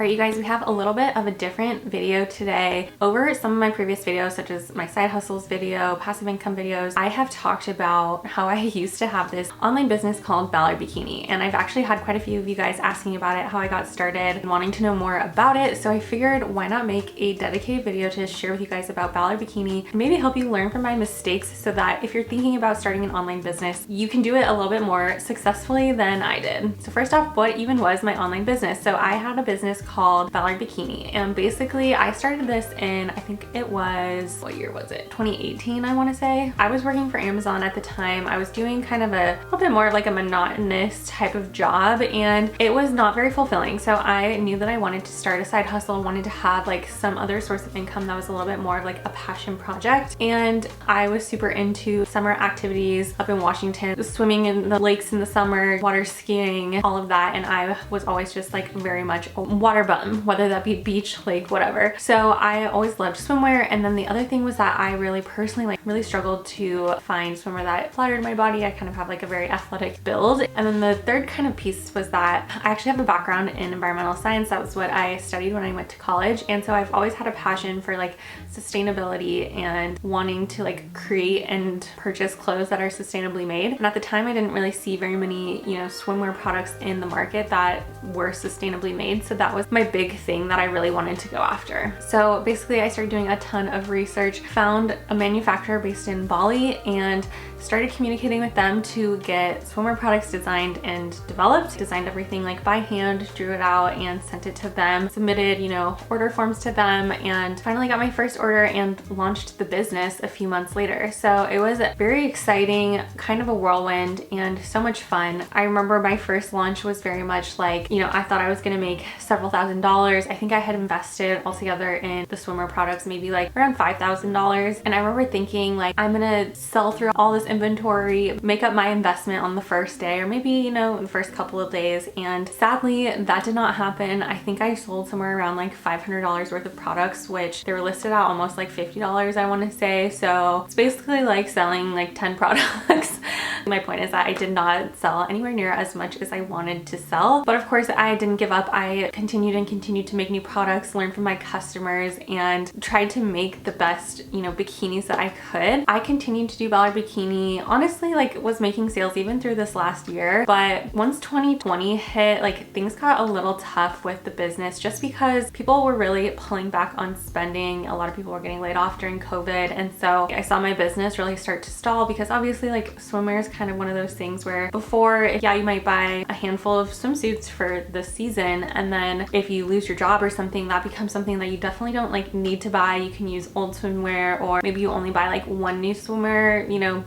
Alright, you guys, we have a little bit of a different video today. Over some of my previous videos, such as my side hustles video, passive income videos, I have talked about how I used to have this online business called Ballard Bikini, and I've actually had quite a few of you guys asking about it, how I got started, and wanting to know more about it. So I figured, why not make a dedicated video to share with you guys about Ballard Bikini and maybe help you learn from my mistakes so that if you're thinking about starting an online business, you can do it a little bit more successfully than I did. So first off, what even was my online business? So I had a business called Ballard Bikini, and basically I started this in, I think it was, what year was it? 2018, I want to say. I was working for Amazon at the time. I was doing kind of a little bit more of like a monotonous type of job, and it was not very fulfilling. So I knew that I wanted to start a side hustle, wanted to have like some other source of income that was a little bit more of like a passion project. And I was super into summer activities up in Washington, swimming in the lakes in the summer, water skiing, all of that. And I was always just like very much a water bum, whether that be beach, lake, whatever. So I always loved swimwear. And then the other thing was that I really personally really struggled to find swimwear that flattered my body. I kind of have like a very athletic build. And then the third kind of piece was that I actually have a background in environmental science. That was what I studied when I went to college. And so I've always had a passion for like sustainability and wanting to like create and purchase clothes that are sustainably made. And at the time I didn't really see very many, swimwear products in the market that were sustainably made. So that was my big thing that I really wanted to go after. So basically I started doing a ton of research, found a manufacturer based in Bali, and started communicating with them to get swimwear products designed and developed. Designed everything like by hand, drew it out and sent it to them, submitted, order forms to them, and finally got my first order and launched the business a few months later. So it was very exciting, kind of a whirlwind and so much fun. I remember my first launch was very much like, I thought I was gonna make several $1,000s. I think I had invested altogether in the swimwear products maybe like around $5,000. And I remember thinking like, I'm gonna sell through all this inventory, make up my investment on the first day, or maybe, in the first couple of days. And sadly, that did not happen. I think I sold somewhere around like $500 worth of products, which they were listed at almost like $50, I want to say. So it's basically like selling like 10 products. My point is that I did not sell anywhere near as much as I wanted to sell. But of course, I didn't give up. I continued to make new products, learn from my customers, and tried to make the best, bikinis that I could. I continued to do Ballard Bikini, honestly, like was making sales even through this last year. But once 2020 hit, like things got a little tough with the business just because people were really pulling back on spending. A lot of people were getting laid off during COVID. And so I saw my business really start to stall because obviously like swimwear is kind of one of those things where before, yeah, you might buy a handful of swimsuits for the season, and then if you lose your job or something, that becomes something that you definitely don't like need to buy. You can use old swimwear, or maybe you only buy like one new swimwear,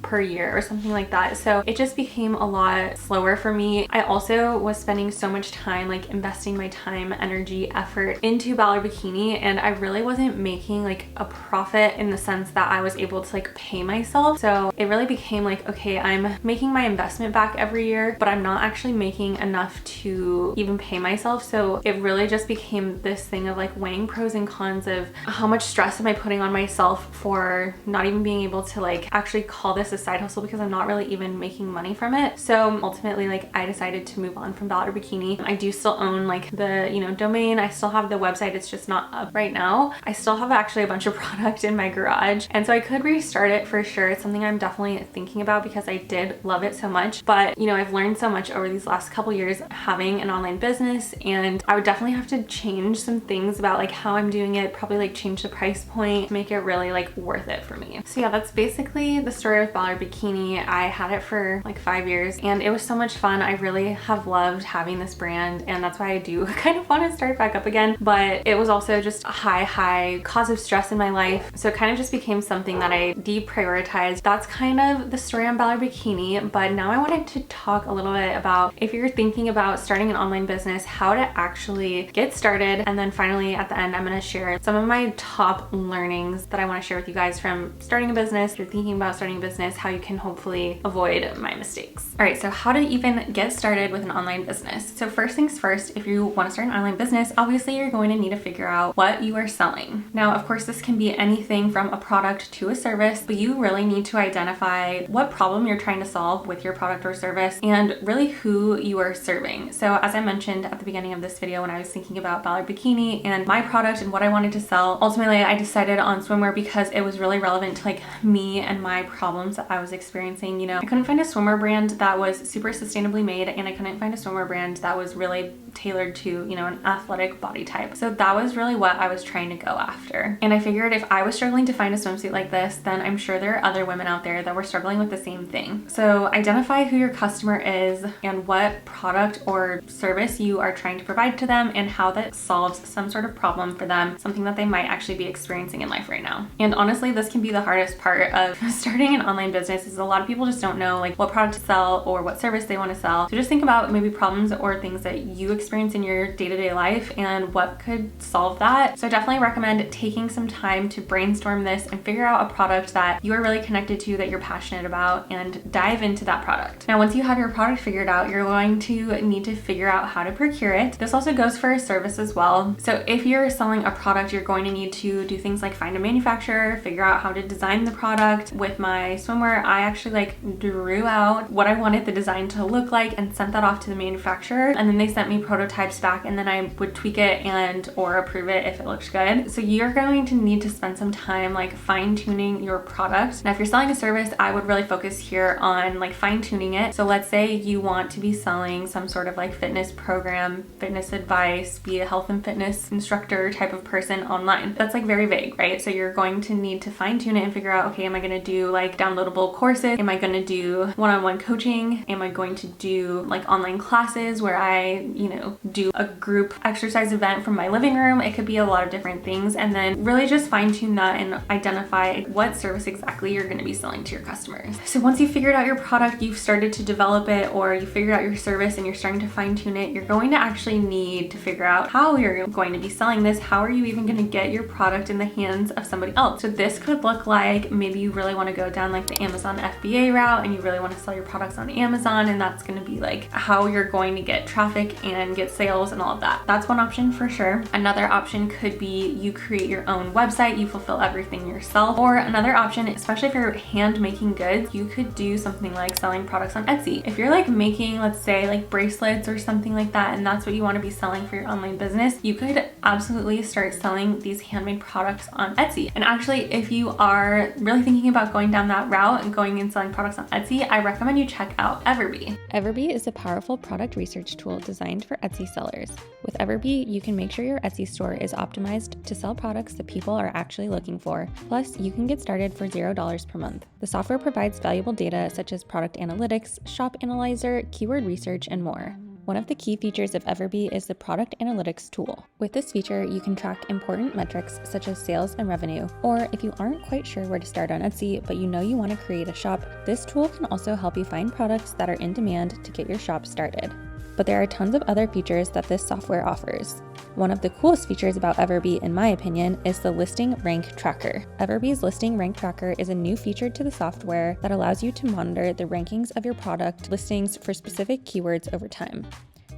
per year or something like that. So it just became a lot slower for me. I also was spending so much time, like investing my time, energy, effort into Ballard Bikini, and I really wasn't making like a profit in the sense that I was able to like pay myself. So it really became like, okay, I'm making my investment back every year, but I'm not actually making enough to even pay myself. So it really just became this thing of like weighing pros and cons of how much stress am I putting on myself for not even being able to like actually call this a side hustle because I'm not really even making money from it. So ultimately, like I decided to move on from Ballard Bikini. I do still own like the, domain. I still have the website. It's just not up right now. I still have actually a bunch of product in my garage, and so I could restart it for sure. It's something I'm definitely thinking about because I did love it so much. But, I've learned so much over these last couple years having an online business, and I would definitely have to change some things about like how I'm doing it, probably like change the price point, make it really like worth it for me. So yeah, that's basically the story with Ballard Bikini. I had it for like 5 years and it was so much fun. I really have loved having this brand, and that's why I do kind of want to start back up again. But it was also just a high cause of stress in my life. So it kind of just became something that I deprioritized. That's kind of the story on Ballard Bikini. But now I wanted to talk a little bit about if you're thinking about starting an online business, how to actually get started. And then finally at the end, I'm going to share some of my top learnings that I want to share with you guys from starting a business. If you're thinking about starting a business, how you can hopefully avoid my mistakes. All right, so how to even get started with an online business. So first things first, if you want to start an online business, obviously you're going to need to figure out what you are selling. Now, of course, this can be anything from a product to a service, but you really need to identify what problem you're trying to solve with your product or service and really who you are serving. So as I mentioned at the beginning of this video when I I was thinking about Ballard Bikini and my product and what I wanted to sell. Ultimately, I decided on swimwear because it was really relevant to like me and my problems that I was experiencing. You know, I couldn't find a swimwear brand that was super sustainably made, and I couldn't find a swimwear brand that was really tailored to, you know, an athletic body type. So that was really what I was trying to go after. And I figured if I was struggling to find a swimsuit like this, then I'm sure there are other women out there that were struggling with the same thing. So identify who your customer is and what product or service you are trying to provide to them and how that solves some sort of problem for them, something that they might actually be experiencing in life right now. And honestly, this can be the hardest part of starting an online business, is a lot of people just don't know like what product to sell or what service they want to sell. So just think about maybe problems or things that you experience in your day-to-day life and what could solve that. So I definitely recommend taking some time to brainstorm this and figure out a product that you are really connected to, that you're passionate about, and dive into that product. Now, once you have your product figured out, you're going to need to figure out how to procure it. This also goes for a service as well. So if you're selling a product, you're going to need to do things like find a manufacturer, figure out how to design the product. With my swimwear, I actually like drew out what I wanted the design to look like and sent that off to the manufacturer, and then they sent me prototypes back, and then I would tweak it and or approve it if it looks good. So you're going to need to spend some time like fine-tuning your product. Now, if you're selling a service, I would really focus here on like fine-tuning it. So let's say you want to be selling some sort of like fitness program, fitness advice, be a health and fitness instructor type of person online. That's like very vague, right? So you're going to need to fine-tune it and figure out, okay, am I going to do like downloadable courses? Am I going to do one-on-one coaching? Am I going to do like online classes where I, you know, do a group exercise event from my living room? It could be a lot of different things. And then really just fine-tune that and identify what service exactly you're going to be selling to your customers. So once you've figured out your product, you've started to develop it, or you figured out your service and you're starting to fine-tune it, you're going to actually need to figure out how you're going to be selling this. How are you even going to get your product in the hands of somebody else? So this could look like maybe you really want to go down like the Amazon FBA route and you really want to sell your products on Amazon, and that's going to be like how you're going to get traffic and get sales and all of that. That's one option for sure. Another option could be you create your own website, you fulfill everything yourself. Or another option, especially if you're hand making goods, you could do something like selling products on Etsy. If you're like making, let's say like bracelets or something like that, and that's what you want to be selling for your online business, you could absolutely start selling these handmade products on Etsy. And actually, if you are really thinking about going down that route and going and selling products on Etsy, I recommend you check out Everbee. Everbee is a powerful product research tool designed for Etsy sellers. With Everbee, you can make sure your Etsy store is optimized to sell products that people are actually looking for. Plus, you can get started for $0 per month. The software provides valuable data such as product analytics, shop analyzer, keyword research, and more. One of the key features of Everbee is the Product Analytics tool. With this feature, you can track important metrics such as sales and revenue. Or if you aren't quite sure where to start on Etsy, but you know you want to create a shop, this tool can also help you find products that are in demand to get your shop started. But there are tons of other features that this software offers. One of the coolest features about Everbee, in my opinion, is the Listing Rank Tracker. Everbee's Listing Rank Tracker is a new feature to the software that allows you to monitor the rankings of your product listings for specific keywords over time.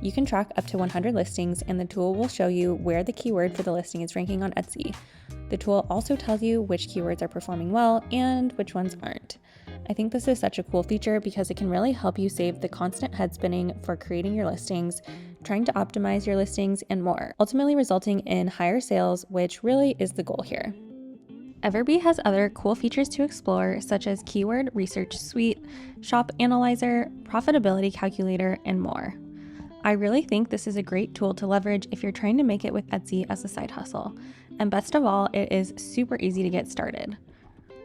You can track up to 100 listings, and the tool will show you where the keyword for the listing is ranking on Etsy. The tool also tells you which keywords are performing well and which ones aren't. I think this is such a cool feature because it can really help you save the constant head spinning for creating your listings, trying to optimize your listings, and more, ultimately resulting in higher sales, which really is the goal here. Everbee has other cool features to explore, such as Keyword Research Suite, Shop Analyzer, Profitability Calculator, and more. I really think this is a great tool to leverage if you're trying to make it with Etsy as a side hustle. And best of all, it is super easy to get started.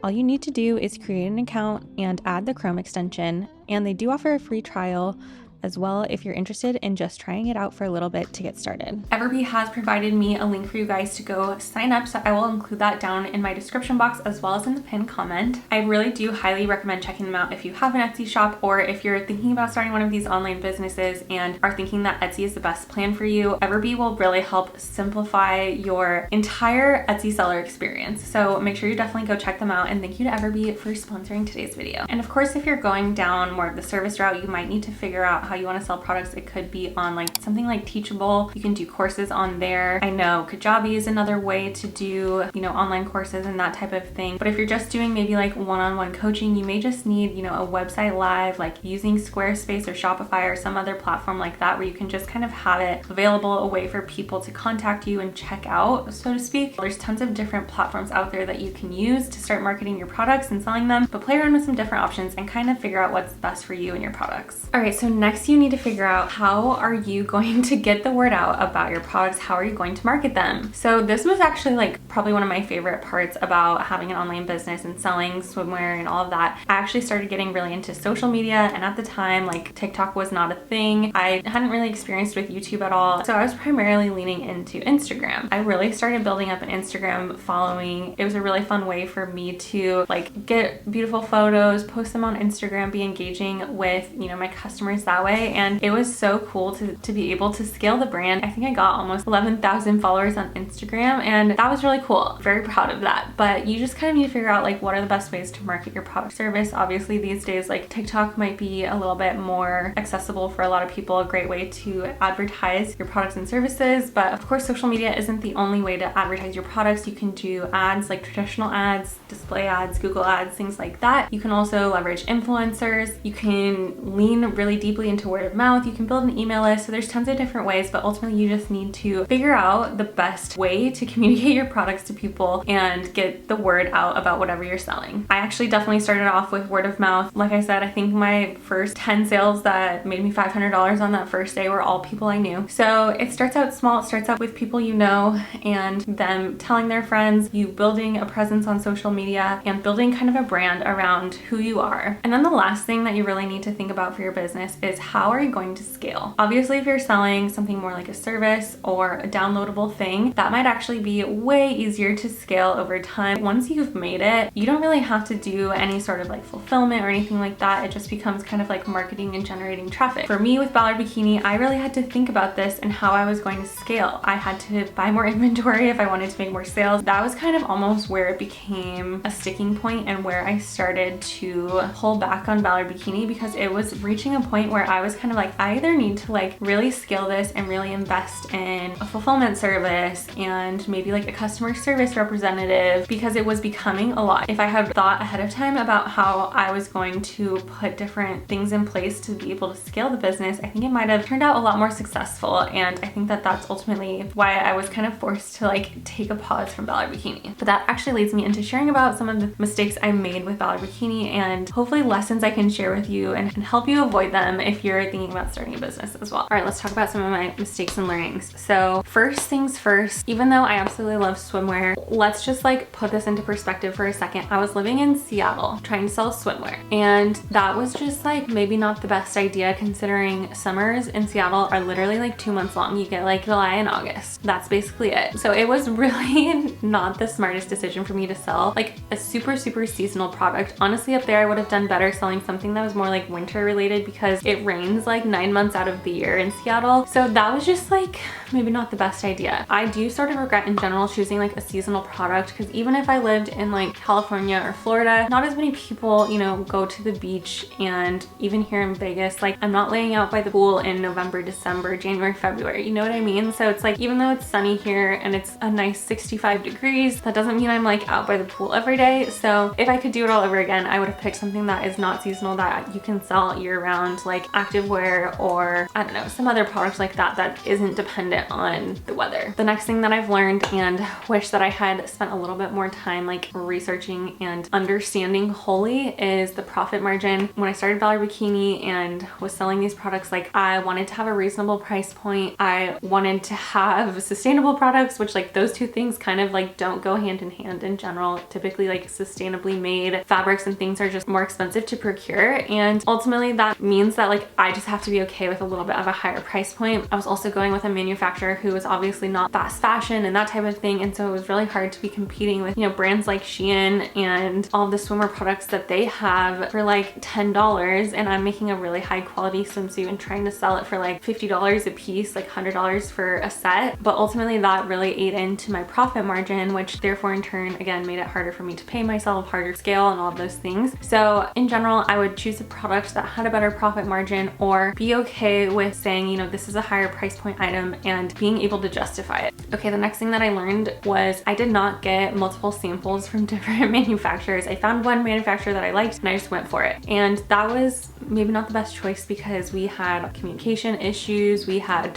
All you need to do is create an account and add the Chrome extension, and they do offer a free trial as well if you're interested in just trying it out for a little bit to get started. Everbee has provided me a link for you guys to go sign up, so I will include that down in my description box as well as in the pinned comment. I really do highly recommend checking them out if you have an Etsy shop, or if you're thinking about starting one of these online businesses and are thinking that Etsy is the best plan for you. Everbee will really help simplify your entire Etsy seller experience. So make sure you definitely go check them out, and thank you to Everbee for sponsoring today's video. And of course, if you're going down more of the service route, you might need to figure out how you want to sell products. It could be on like something like Teachable, you can do courses on there. I know Kajabi is another way to do, you know, online courses and that type of thing. But if you're just doing maybe like one-on-one coaching, you may just need, you know, a website live, like using Squarespace or Shopify or some other platform like that, where you can just kind of have it available, a way for people to contact you and check out, so to speak. There's tons of different platforms out there that you can use to start marketing your products and selling them, but play around with some different options and kind of figure out what's best for you and your products. All right, so next you need to figure out, how are you going to get the word out about your products? How are you going to market them? So this was actually like probably one of my favorite parts about having an online business and selling swimwear and all of that. I actually started getting really into social media, and at the time, like, TikTok was not a thing. I hadn't really experienced with YouTube at all, so I was primarily leaning into Instagram. I really started building up an Instagram following. It was a really fun way for me to like get beautiful photos, post them on Instagram, be engaging with, you know, my customers that way. And it was so cool to be able to scale the brand. I think I got almost 11,000 followers on Instagram, and that was really cool. Very proud of that. But you just kind of need to figure out like what are the best ways to market your product service. Obviously these days, like, TikTok might be a little bit more accessible for a lot of people, a great way to advertise your products and services. But of course, social media isn't the only way to advertise your products. You can do ads, like traditional ads, display ads, Google ads, things like that. You can also leverage influencers. You can lean really deeply into word of mouth. You can build an email list. So there's tons of different ways, but ultimately you just need to figure out the best way to communicate your products to people and get the word out about whatever you're selling. I actually definitely started off with word of mouth. Like I said, I think my first 10 sales that made me $500 on that first day were all people I knew. So it starts out small. It starts out with people you know and them telling their friends, you building a presence on social media and building kind of a brand around who you are. And then the last thing that you really need to think about for your business is, how are you going to scale? Obviously, if you're selling something more like a service or a downloadable thing, that might actually be way easier to scale over time. Once you've made it, you don't really have to do any sort of like fulfillment or anything like that. It just becomes kind of like marketing and generating traffic. For me with Ballard Bikini, I really had to think about this and how I was going to scale. I had to buy more inventory if I wanted to make more sales. That was kind of almost where it became a sticking point and where I started to pull back on Ballard Bikini, because it was reaching a point where I was kind of like, I either need to like really scale this and really invest in a fulfillment service and maybe like a customer service representative, because it was becoming a lot. If I had thought ahead of time about how I was going to put different things in place to be able to scale the business, I think it might have turned out a lot more successful. And I think that that's ultimately why I was kind of forced to like take a pause from Ballard Bikini. But that actually leads me into sharing about some of the mistakes I made with Ballard Bikini, and hopefully lessons I can share with you and help you avoid them if you're thinking about starting a business as well. All right, let's talk about some of my mistakes and learnings. So first things first, even though I absolutely love swimwear, let's just like put this into perspective for a second. I was living in Seattle trying to sell swimwear, and that was just like maybe not the best idea, considering summers in Seattle are literally like 2 months long. You get like July and August. That's basically it. So it was really not the smartest decision for me to sell like a super seasonal product. Honestly, up there I would have done better selling something that was more like winter related, because it rains like 9 months out of the year in Seattle. So that was just like maybe not the best idea. I do sort of regret in general choosing like a seasonal product, because even if I lived in like California or Florida, not as many people, you know, go to the beach. And even here in Vegas, like, I'm not laying out by the pool in November, December, January, February, you know what I mean? So it's like, even though it's sunny here and it's a nice 65 degrees, that doesn't mean I'm like out by the pool every day. So if I could do it all over again, I would have picked something that is not seasonal, that you can sell year round, like activewear or I don't know, some other products like that that isn't dependent on the weather. The next thing that I've learned, and wish that I had spent a little bit more time like researching and understanding wholly, is the profit margin. When I started Ballard Bikini and was selling these products, like, I wanted to have a reasonable price point. I wanted to have sustainable products, which like those two things kind of like don't go hand in hand in general. Typically like sustainably made fabrics and things are just more expensive to procure, and ultimately that means that like I just have to be okay with a little bit of a higher price point. I was also going with a manufacturer who was obviously not fast fashion and that type of thing, and so it was really hard to be competing with, you know, brands like Shein and all of the swimwear products that they have for like $10, and I'm making a really high quality swimsuit and trying to sell it for like $50 a piece, like $100 for a set. But ultimately that really ate into my profit margin, which therefore in turn again made it harder for me to pay myself, harder to scale, and all of those things. So in general, I would choose a product that had a better profit margin, or be okay with saying, you know, this is a higher price point item and being able to justify it. Okay, the next thing that I learned was I did not get multiple samples from different manufacturers. I found one manufacturer that I liked and I just went for it. And that was maybe not the best choice because we had communication issues, we had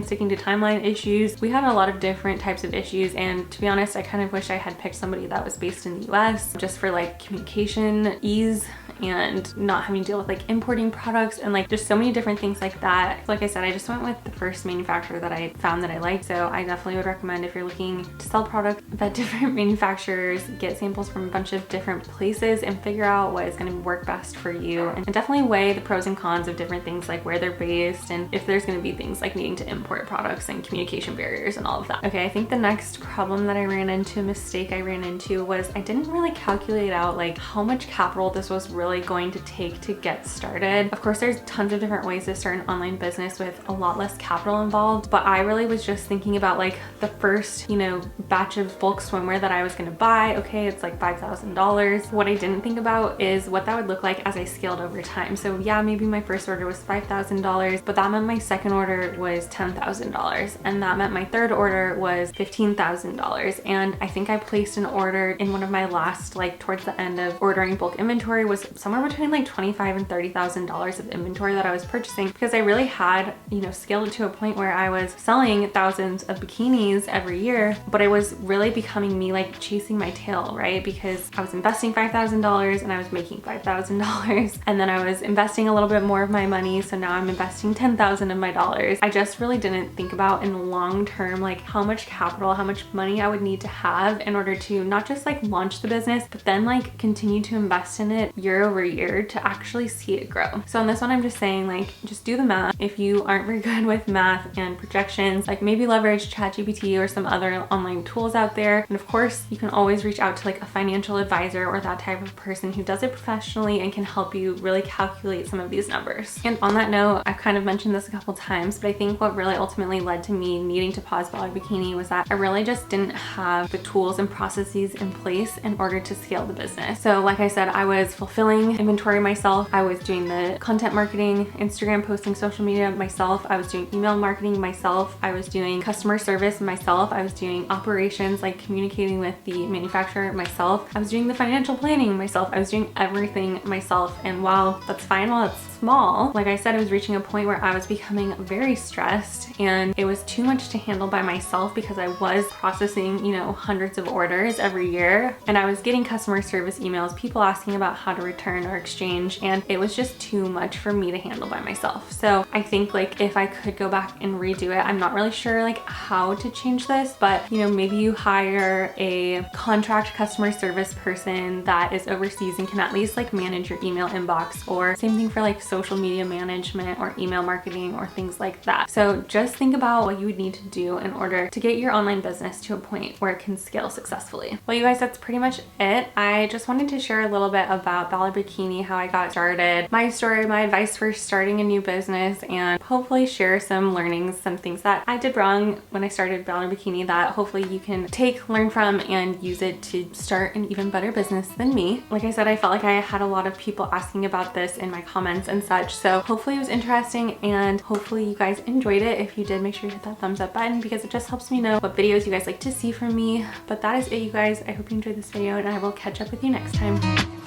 sticking to timeline issues, we had a lot of different types of issues. And to be honest, I kind of wish I had picked somebody that was based in the US just for like communication ease and not having to deal with like importing products and like just so many different things like that. Like I said, I just went with the first manufacturer that I found that I liked. So I definitely would recommend, if you're looking to sell products at different manufacturers, get samples from a bunch of different places and figure out what is going to work best for you, and definitely weigh the pros and cons of different things, like where they're based and if there's going to be things like needing to import products and communication barriers and all of that. Okay, I think the next problem that I ran into, mistake I ran into, was I didn't really calculate out like how much capital this was really going to take to get started. Of course, there's tons of different ways to start an online business with a lot less capital involved, but I really was just thinking about like the first, you know, batch of bulk swimwear that I was going to buy. Okay, it's like $5,000. What I didn't think about is what that would look like as I scaled over time. So yeah, maybe my first order was $5,000, but that meant my second order was $10,000, and that meant my third order was $15,000. And I think I placed an order in one of my last, like towards the end of ordering bulk inventory, was somewhere between like $25,000 and $30,000 of inventory that I was purchasing, because I really had, you know, scaled it to a point where I was selling thousands of bikinis every year, but it was really becoming me like chasing my tail, right? Because I was investing $5,000 and I was making $5,000, and then I was investing a little bit more of my money, so now I'm investing $10,000 of my dollars. I just really didn't think about in the long term like how much capital, how much money I would need to have in order to not just like launch the business, but then like continue to invest in it year over year to actually see it grow. So on this one, I'm just saying, like, just do the math. If you aren't very good with math and projections, like maybe leverage ChatGPT or some other online tools out there. And of course, you can always reach out to like a financial advisor or that type of person who does it professionally and can help you really calculate some of these numbers. And on that note, I've kind of mentioned this a couple times, but I think what really ultimately led to me needing to pause Ballard Bikini was that I really just didn't have the tools and processes in place in order to scale the business. So like I said, I was fulfilling inventory myself. I was doing the content marketing, Instagram posting, social media myself. I was doing email marketing myself. I was doing customer service myself. I was doing operations, like communicating with the manufacturer myself. I was doing the financial planning myself. I was doing everything myself. And while that's fine, while it's small, like I said, I was reaching a point where I was becoming very stressed and it was too much to handle by myself because I was processing, you know, hundreds of orders every year, and I was getting customer service emails, people asking about how to return or exchange, and it was just too much for me to handle by myself. So I think like if I could go back and redo it, I'm not really sure like how to change this, but you know, maybe you hire a contract customer service person that is overseas and can at least like manage your email inbox, or same thing for like social media management or email marketing or things like that. So just think about what you would need to do in order to get your online business to a point where it can scale successfully. Well, you guys, that's pretty much it. I just wanted to share a little bit about Ballard Bikini, how I got started, my story, my advice for starting a new business, and hopefully share some learnings, some things that I did wrong when I started Ballard Bikini that hopefully you can take, learn from, and use it to start an even better business than me. Like I said, I felt like I had a lot of people asking about this in my comments and such, so hopefully it was interesting and hopefully you guys enjoyed it. If you did, make sure you hit that thumbs up button because it just helps me know what videos you guys like to see from me. But that is it, you guys. I hope you enjoyed this video and I will catch up with you next time.